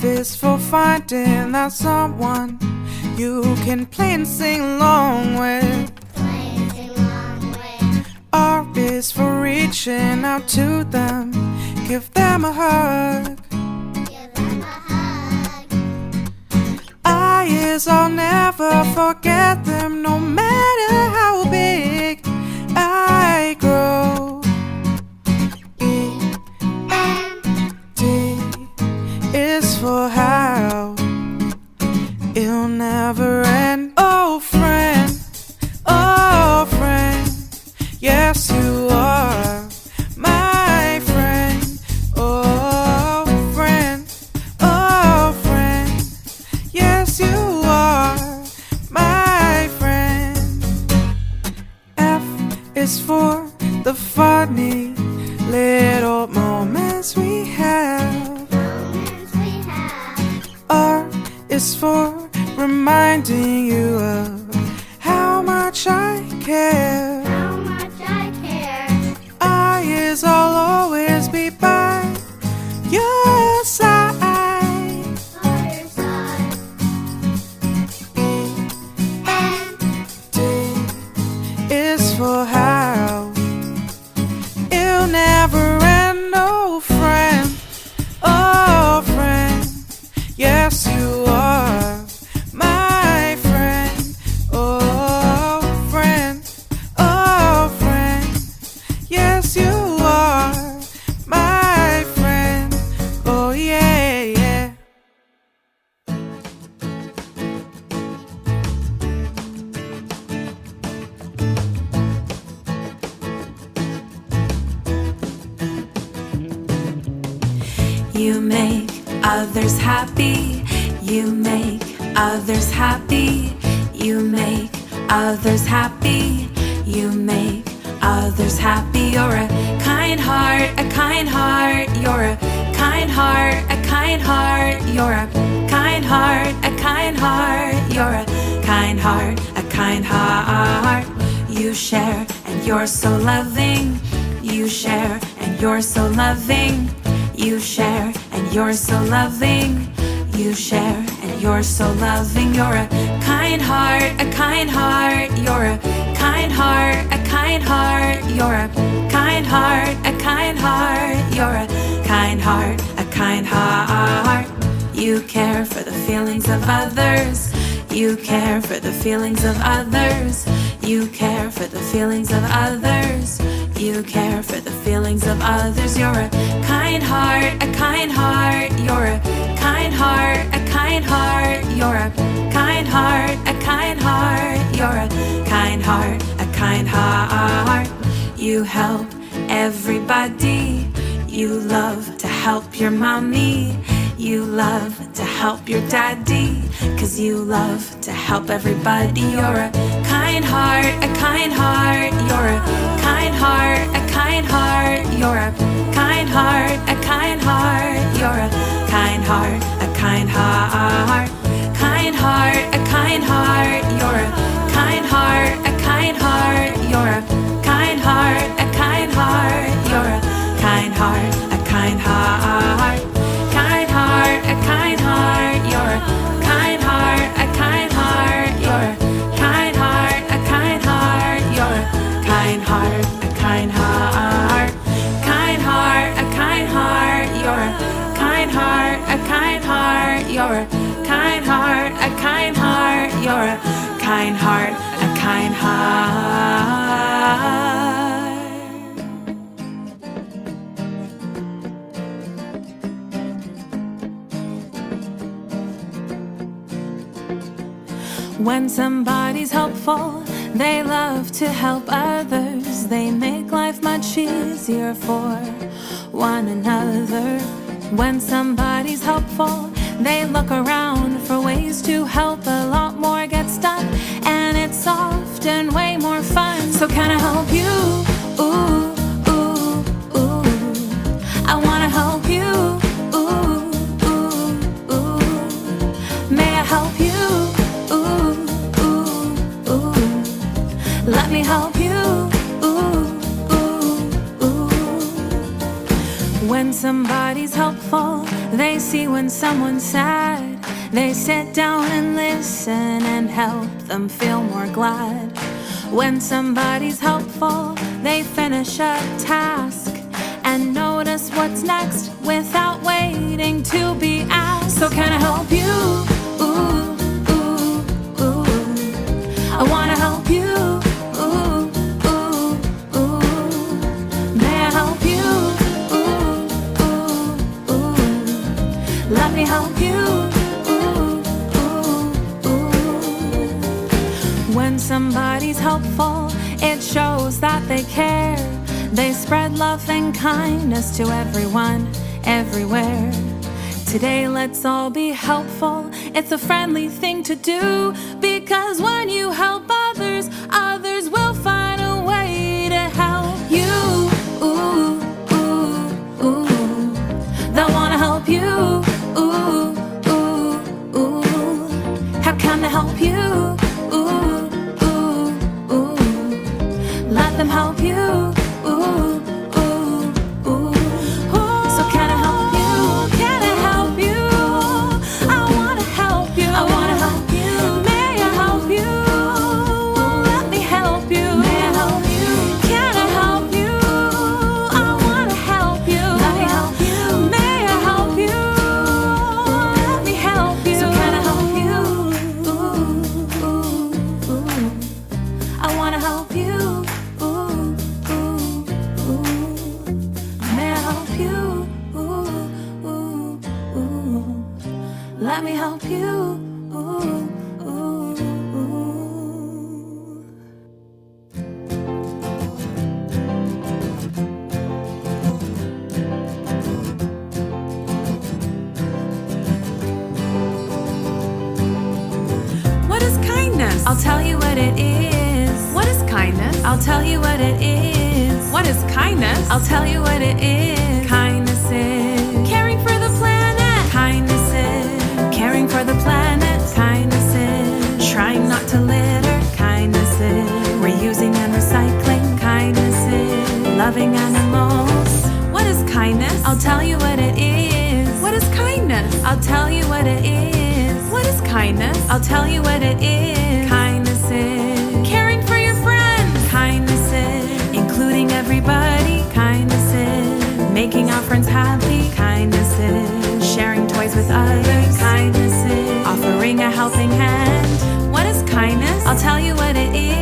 is for finding that someone you can play and sing along with. R is for reaching out to them, give them a hug. I is I'll never forget them, no matter how big I grow. E-N-D is for how it'll never end. Oh friend, yes you are my friend. Oh friend, yes you are my friend. F is for the funny little moments we have. R is for reminding you of how much I care. I is I'll always be by your side. E-N-D is for how it'll never end. Oh friend, yes you are my friend. Oh friend, yes you are my friend. Oh yeah, yeah. You make others happy. You make others happy. You make others happy. You make others happy. You're a kind heart, a kind heart. You're a kind heart, a kind heart. You're a kind heart, a kind heart. You're a kind heart, a kind heart. You share and you're so loving. You share and you're so loving. You share and you're so loving. You share and you're so loving. You're a kind heart, a kind heart. You're a kind heart, a kind heart. You're a kind heart, a kind heart. You're a kind heart, a kind heart. You care for the feelings of others. You care for the feelings of others. You care for the feelings of others. You care for the feelings of others. You're a kind heart, a kind heart. You're a kind heart, a kind heart. You're a kind heart, a kind heart. You're a kind heart, a kind heart. You help everybody. You love to help your mommy. You love to help your daddy. 'Cause you love to help everybody. You're a kind heart, a kind heart. You're a kind heart, a kind heart. You're a kind heart, a kind heart. You're a kind heart, a kind heart. Kind heart, a kind heart. You're a kind heart, a kind heart. You're a kind heart, a kind heart. You're a kind heart, a kind heart. Kind heart, a kind heart. You're a kind heart, a kind heart. You're a kind heart, a kind heart. You're a kind heart, a kind heart. Kind heart, a kind heart. You're a kind heart, a kind heart. You're a kind heart, a kind heart. You're a kind heart, a kind heart. When somebody's helpful, they love to help others. They make life much easier for one another. When somebody's helpful, they look around for ways to help. A lot more gets done, and it's often way more fun. So can I help you? Ooh, ooh, ooh. I wanna help you. Ooh, ooh, ooh. May I help you? Let me help you. Ooh, ooh, ooh. When somebody's helpful, They see when someone's sad. They sit down and listen and help them feel more glad. When somebody's helpful, they finish a task and notice what's next without waiting to be asked. So can I help you? Ooh, ooh, ooh. I wanna help you. Ooh, ooh, ooh. May I help you? Ooh, ooh, ooh. Let me help you. Ooh, ooh, ooh. When somebody's helpful, it shows that they care. They spread love and kindness to everyone, everywhere. Today let's all be helpful. It's a friendly thing to do, because when you help others, others will find a way to help you. Ooh, ooh, ooh. They'll wanna help you. Ooh, ooh, ooh. How can they help you? Ooh, ooh, ooh. Let them help you. Let me help you. Ooh, ooh, ooh. What is kindness? I'll tell you what it is. What is kindness? I'll tell you what it is. What is kindness? I'll tell you what it is. Kindness is caring for the planet. Kindness is caring for the planet. Kindness is trying not to litter. Kindness is reusing and recycling. Kindness is loving animals. What is kindness? I'll tell you what it is. What is kindness? I'll tell you what it is. What is kindness? I'll tell you what it is. Kindness is caring for your friends. Kindness is including everybody. Kindness is making our friends happy. Kindness is sharing toys with others. Kindness is offering a helping hand. What is kindness? I'll tell you what it is.